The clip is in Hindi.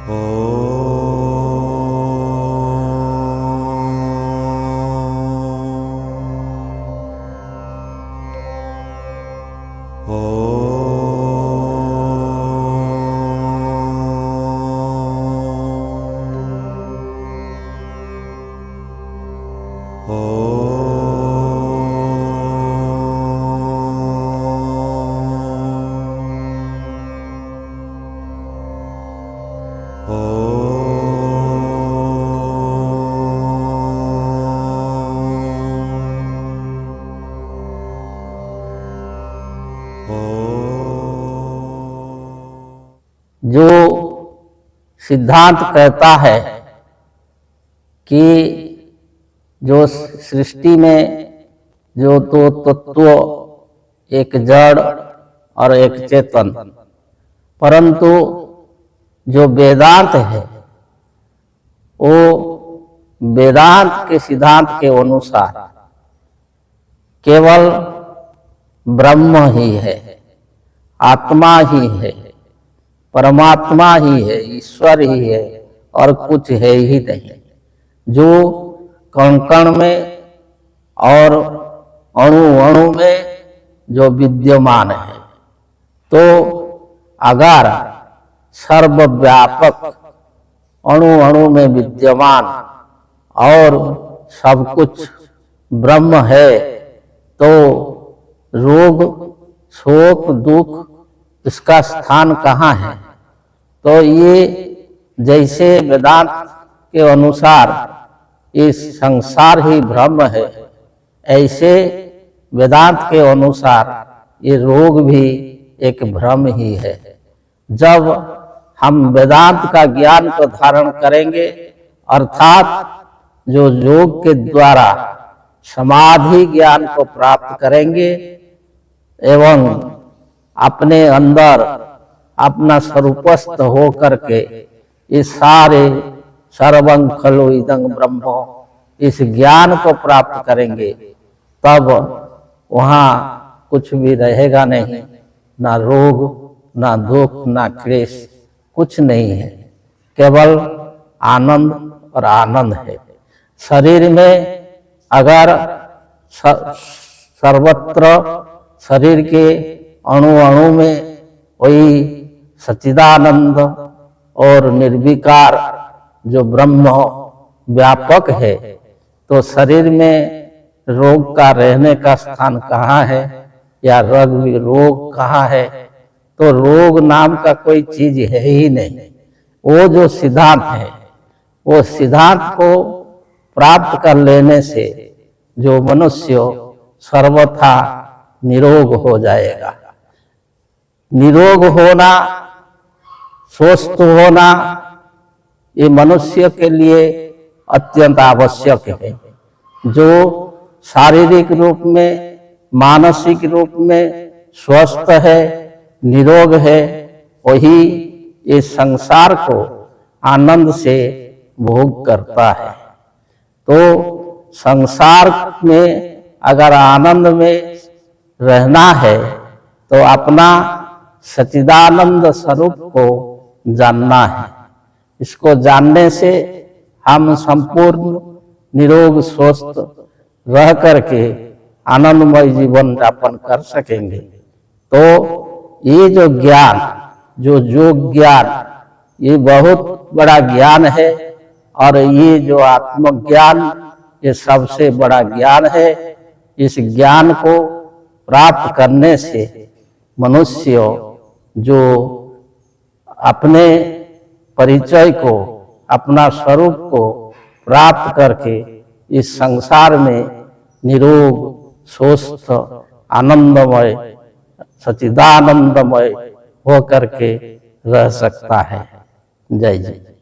जो सिद्धांत कहता है कि जो सृष्टि में जो दो तत्व, एक जड़ और एक चेतन, परंतु जो वेदांत है वो वेदांत के सिद्धांत के अनुसार केवल ब्रह्म ही है, आत्मा ही है, परमात्मा ही है, ईश्वर ही है और कुछ है ही नहीं, जो कण कण में और अणु अणु में जो विद्यमान है। तो अगर सर्वव्यापक अणु अणु में विद्यमान और सब कुछ ब्रह्म है तो रोग शोक दुख इसका स्थान कहाँ है? तो ये जैसे वेदांत के अनुसार इस संसार ही ब्रह्म है, ऐसे वेदांत के अनुसार ये रोग भी एक भ्रम ही है। जब हम वेदांत का ज्ञान को धारण करेंगे, अर्थात जो योग के द्वारा समाधि ज्ञान को प्राप्त करेंगे एवं अपने अंदर अपना स्वरूपस्थ हो करके इस सारे सर्वं खलु इदं ब्रह्म इस ज्ञान को प्राप्त करेंगे, तब वहाँ कुछ भी रहेगा नहीं, ना रोग ना दुख ना क्लेश, कुछ नहीं है, केवल आनंद और आनंद है। शरीर में अगर सर्वत्र शरीर के अणु अणु में वही सच्चिदानंद और निर्विकार जो ब्रह्म व्यापक है, तो शरीर में रोग का रहने का स्थान कहाँ है या रोग कहाँ है? तो रोग नाम का कोई चीज है ही नहीं। वो जो सिद्धांत है, वो सिद्धांत को प्राप्त कर लेने से जो मनुष्य सर्वथा निरोग हो जाएगा। निरोग होना, स्वस्थ होना ये मनुष्य के लिए अत्यंत आवश्यक है। जो शारीरिक रूप में मानसिक रूप में स्वस्थ है, निरोग है, वही इस संसार को आनंद से भोग करता है। तो संसार में अगर आनंद में रहना है तो अपना सच्चिदानंद स्वरूप को जानना है। इसको जानने से हम संपूर्ण निरोग स्वस्थ रह करके आनंदमय जीवन यापन कर सकेंगे। तो ये जो ज्ञान, जो योग ज्ञान, ये बहुत बड़ा ज्ञान है और ये जो आत्मज्ञान ये सबसे बड़ा ज्ञान है। इस ज्ञान को प्राप्त करने से मनुष्य जो अपने परिचय को, अपना स्वरूप को प्राप्त करके इस संसार में निरोग स्वस्थ आनंदमय सच्चिदानंदमय हो करके रह सकता है। जय जय।